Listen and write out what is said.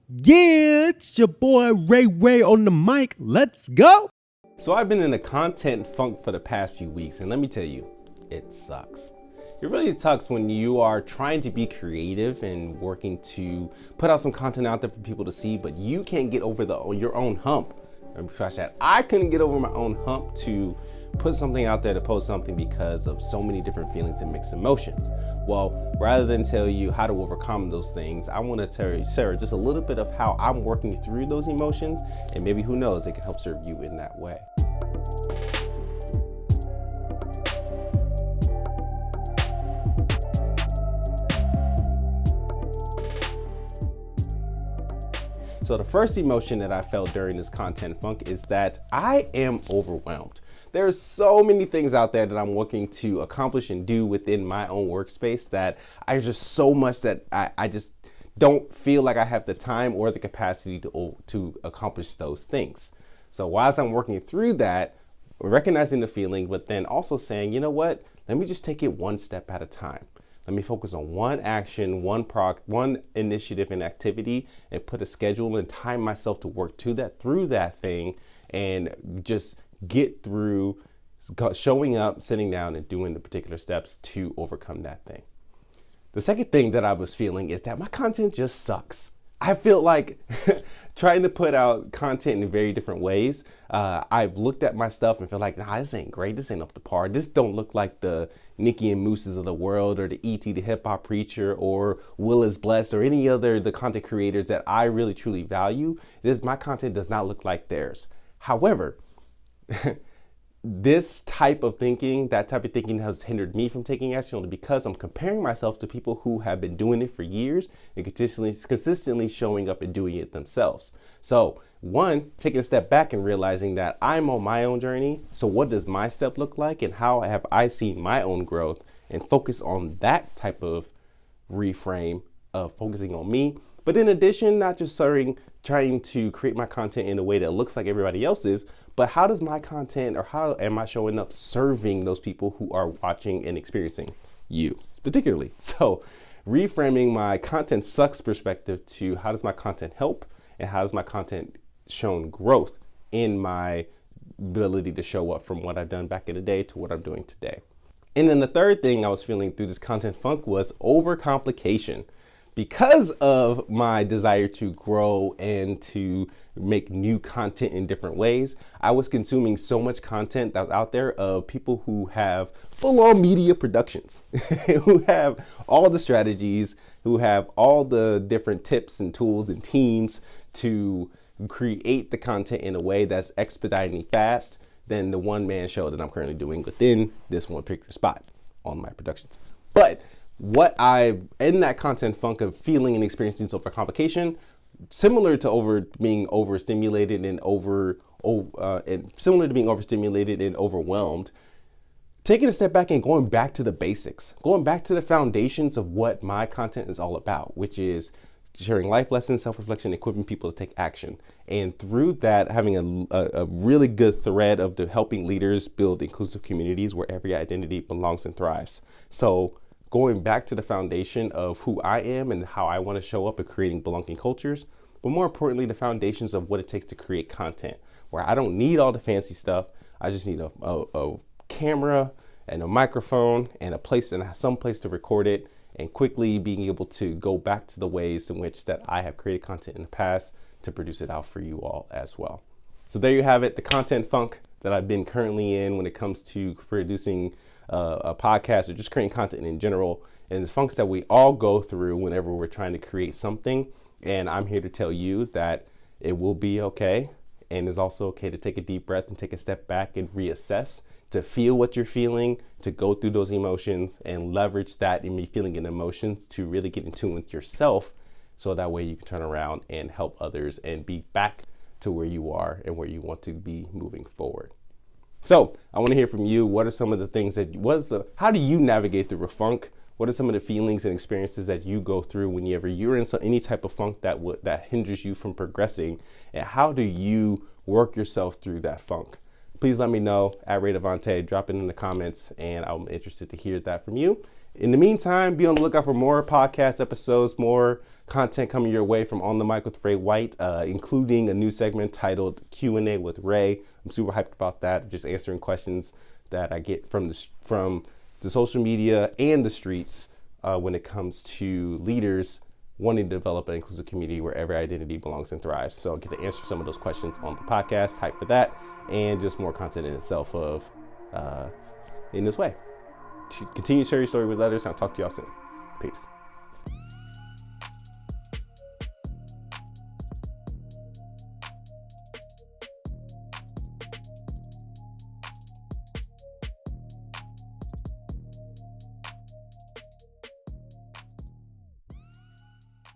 Yeah, it's your boy Ray on the mic. Let's go. So I've been in a content funk for the past few weeks, and let me tell you, it sucks. It really sucks when you are trying to be creative and working to put out some content out there for people to see, but you can't get over your own hump. Let me scratch that. I couldn't get over my own hump to put something out there, to post something, because of so many different feelings and mixed emotions. Well, rather than tell you how to overcome those things, I want to share just a little bit of how I'm working through those emotions, and maybe, who knows, it can help serve you in that way. So the first emotion that I felt during this content funk is that I am overwhelmed. There's so many things out there that I'm working to accomplish and do within my own workspace that just so much that I just don't feel like I have the time or the capacity to accomplish those things. So whilst I'm working through that, recognizing the feeling, but then also saying, you know what, let me just take it one step at a time. Let me focus on one action, one initiative and activity, and put a schedule and time myself to work through that thing, and just get through showing up, sitting down, and doing the particular steps to overcome that thing. The second thing that I was feeling is that my content just sucks. I feel like trying to put out content in very different ways. I've looked at my stuff and feel like, nah, this ain't great. This ain't up to par. This don't look like the Nicki and Mooses of the world, or the E.T. the Hip Hop Preacher, or Will is Blessed, or any other the content creators that I really truly value. My content does not look like theirs. However, this type of thinking has hindered me from taking action, only because I'm comparing myself to people who have been doing it for years and consistently showing up and doing it themselves. So one, taking a step back and realizing that I'm on my own journey. So what does my step look like, and how have I seen my own growth, and focus on that type of reframe of focusing on me. But in addition, not just trying to create my content in a way that looks like everybody else's, but how does my content, or how am I showing up serving those people who are watching and experiencing you particularly? So reframing my content sucks perspective to how does my content help, and how does my content shown growth in my ability to show up from what I've done back in the day to what I'm doing today. And then the third thing I was feeling through this content funk was overcomplication. Because of my desire to grow and to make new content in different ways, I was consuming so much content that was out there of people who have full-on media productions, who have all the strategies, who have all the different tips and tools and teams to create the content in a way that's expediting fast than the one-man show that I'm currently doing within this one particular spot on my productions. But what I, in that content funk of feeling and experiencing overcomplication, similar to being overstimulated and overwhelmed, taking a step back and going back to the basics, going back to the foundations of what my content is all about, which is sharing life lessons, self-reflection, equipping people to take action. And through that, having a really good thread of helping leaders build inclusive communities where every identity belongs and thrives. So going back to the foundation of who I am and how I want to show up at creating belonging cultures, but more importantly, the foundations of what it takes to create content, where I don't need all the fancy stuff. I just need a camera and a microphone and some place to record it, and quickly being able to go back to the ways in which that I have created content in the past to produce it out for you all as well. So there you have it, the content funk that I've been currently in when it comes to producing a podcast or just creating content in general, and the funks that we all go through whenever we're trying to create something. And I'm here to tell you that it will be okay, and it's also okay to take a deep breath and take a step back and reassess, to feel what you're feeling, to go through those emotions and leverage that in me feeling and emotions to really get in tune with yourself, so that way you can turn around and help others and be back to where you are and where you want to be moving forward. So I want to hear from you. What are some of the things how do you navigate through a funk? What are some of the feelings and experiences that you go through whenever you're in any type of funk that hinders you from progressing? And how do you work yourself through that funk? Please let me know at Ray Devontae. Drop it in the comments, and I'm interested to hear that from you. In the meantime, be on the lookout for more podcast episodes, more content coming your way from On the Mic with Ray White, including a new segment titled Q&A with Ray. I'm super hyped about that, just answering questions that I get from the social media and the streets when it comes to leaders wanting to develop an inclusive community where every identity belongs and thrives. So I get to answer some of those questions on the podcast. Hype for that, and just more content in itself of in this way. Continue to share your story with others, and I'll talk to y'all soon. Peace.